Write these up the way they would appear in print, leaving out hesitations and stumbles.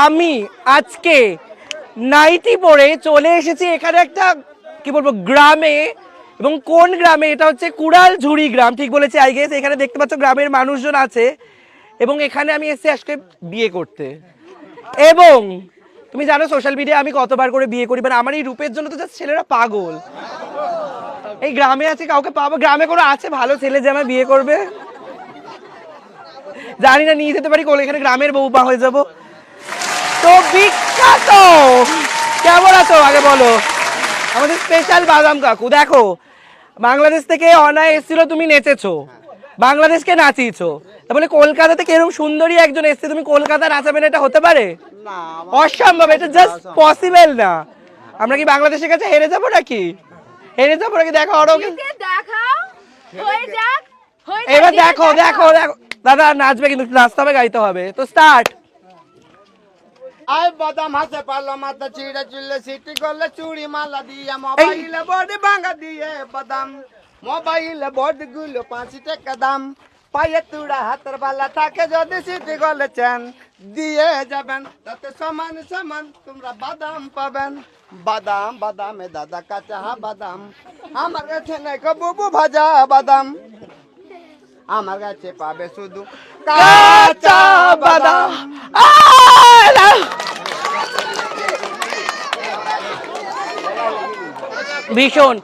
আমি আজকে নাইটি পরে চলে এসেছি এখানে একটা কি বলবো গ্রামে, এবং কোন গ্রামে, এটা হচ্ছে কুড়ালঝুড়ি গ্রাম, ঠিক বলেছি আই গেস। এখানে দেখতে পাচ্ছ গ্রামের মানুষজন আছে, এবং এখানে আমি এসেছি আজকে বিয়ে করতে। এবং তুমি জানো সোশ্যাল মিডিয়া আমি কতবার করে বিয়ে করি, মানে আমার এই রূপের জন্য তো জাস্ট ছেলেরা পাগল। এই গ্রামে আছে কাউকে পাবো, গ্রামে কোনো আছে ভালো ছেলে যে আমার বিয়ে করবে? জানি না, নিয়ে যেতে পারি কোলে, এখানে গ্রামের বউপা হয়ে যাবো। তো বিখ্যাত, কেমন আছো আগে বলো? আমাদের স্পেশাল বাদাম কাকু, দেখো বাংলাদেশ থেকে অনায় এসেছিল, তুমি নেচেছো, বাংলাদেশকে নাচিয়েছো, তাহলে কলকাতা থেকে এরকম সুন্দরী একজন এসছে, তুমি কলকাতা নাচাবে না? এটা হতে পারে? অসম্ভব, এটা জাস্ট পসিবল না। আমরা কি বাংলাদেশের কাছে হেরে যাবো নাকি? হেরে যাবো নাকি? দেখো আরো এবার দেখো দেখো দেখো, দাদা নাচবে কিন্তু, নাচতে হবে, গাইতে হবে। তো স্টার্ট। আই বাদাম হাতে পারলো মাথা চিড়ে চুলে সিটি করলে চুড়ি মালা দিয়ে মোবাইলে বডি ভাঙা দিয়ে বাদাম মোবাইলে বডি গুলো 5 টাকা দাম পায়ে তুড়া হাতের বালা থাকে যদি সিটি করলে চেন দিয়ে যাবেন তাতে সমান সমান তোমরা বাদাম পাবেন। বাদাম বাদামে দাদা কাঁচা বাদাম আমার কাছে নাই বুবু ভাজা বাদাম আমার কাছে পাবে শুধু কাঁচা বাদাম। ভীষণ,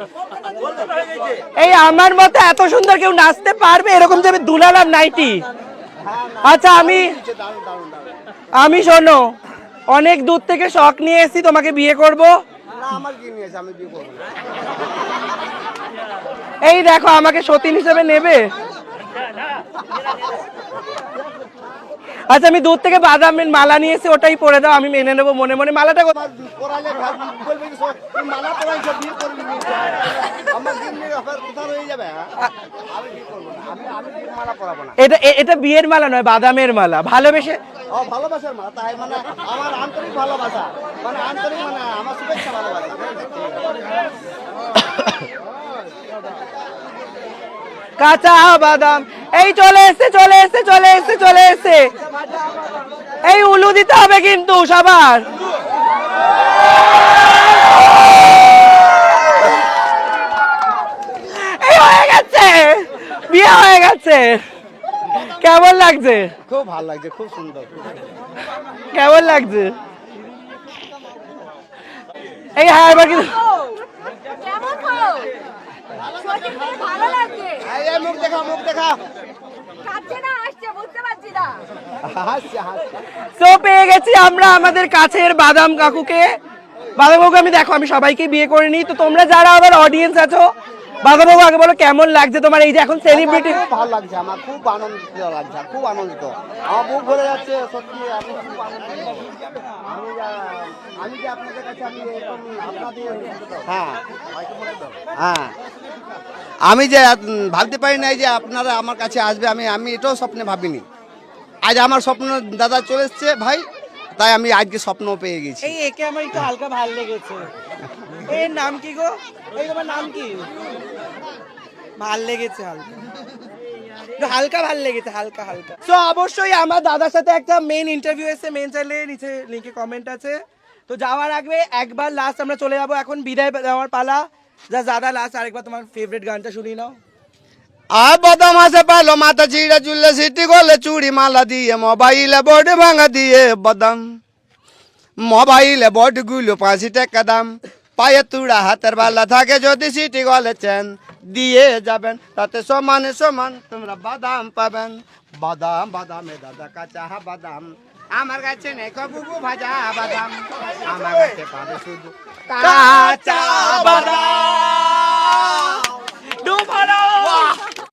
এই আমার মতে এত সুন্দর কেউ নাচতে পারবে এরকম যে আমি দুলালাম নাইটি? আচ্ছা আমি শোনো, অনেক দূর থেকে শখ নিয়ে এসেছি তোমাকে বিয়ে করব। এই দেখো আমাকে সতীন হিসেবে নেবে? আচ্ছা আমি দূর থেকে বাদামের মালা নিয়ে এসে ওটাই পরে দাও, আমি মেনে নেবো মনে মনে। মালাটা এটা এটা বিয়ের মালা নয়, বাদামের মালা, ভালোবেসে ভালোবাসার মালা, তাই মানে আমার আন্তরিক ভালোবাসা, মানে আন্তরিক মানে আমার শুভেচ্ছা ভালোবাসা। কাঁচা বাদাম, এই চলে এসে চলে এসে চলে এসে চলে এসে, এই উলু দিতে হবে কিন্তু সবার। এই হয়ে গেছে, বিয়ে হয়ে গেছে। কেমন লাগছে? খুব ভালো লাগছে, খুব সুন্দর। কেমন লাগছে? এই হ্যাঁ এবার কিন্তু মুখ দেখা মুখ দেখা তো পেয়ে গেছি আমরা আমাদের কাছের বাদাম কাকুকে। বাদাম কাকু আমি দেখো আমি সবাইকে বিয়ে করে নিই, তো তোমরা যারা আবার অডিয়েন্স আছো, বাদাম কাকু আগে বলো কেমন লাগছে তোমার এই যে এখন সেলিব্রিটি? খুব ভালো লাগছে, আমার খুব আনন্দিত লাগছে, খুব আনন্দিত, আমার বুক ভরে যাচ্ছে সত্যি। আমি খুব আনন্দিত, আমি যে আপনাদের কাছে আমি এরকম আপনাদের হ্যাঁ হ্যাঁ আমি যে ভাবতে পারি নাই যে আপনারা আমার কাছে আসবে, আমি এটাও স্বপ্নে ভাবিনি। আজ আমার স্বপ্ন দাদা চলে এসছে ভাই, তাই আমি আজকে স্বপ্ন পেয়ে গেছি। এই একে আমার একটু হালকা ভালো লেগেছে। এর নাম কি গো? এই তোমার নাম কি? ভাল লেগেছে হালকা, হালকা ভাল লেগেছে, হালকা হালকা। তো অবশ্যই আমার দাদার সাথে একটা মেন ইন্টারভিউ এসে, মেন চাইলে নিচে লিংকে কমেন্ট আছে। তো যাওয়ার আগে একবার লাস্ট আমরা চলে যাবো, এখন বিদায় দেওয়ার পালা। যা দাদা লাস্ট আরেকবার তোমার ফেভারিট গানটা শুনি নাও। আর বাদাম হাতে পারলো মাথা চিড়ে চুলে সিটি করলে চুড়ি মালা দিয়ে মোবাইলে বডি ভাঙা দিয়ে বাদাম মোবাইলে বডি গুলো 5 টাকা দাম পায়ে তুড়া হাতের বালা থাকে যদি সিটি গলে চেন দিয়ে যাবেন তাতে সমান সমান তোমরা বাদাম পাবেন। বাদাম বাদামে দাদা কাঁচা বাদাম আমার কাছে নেই বুবু ভাজা বাদাম আমার কাছে পাবে শুধু কাঁচা বাদাম।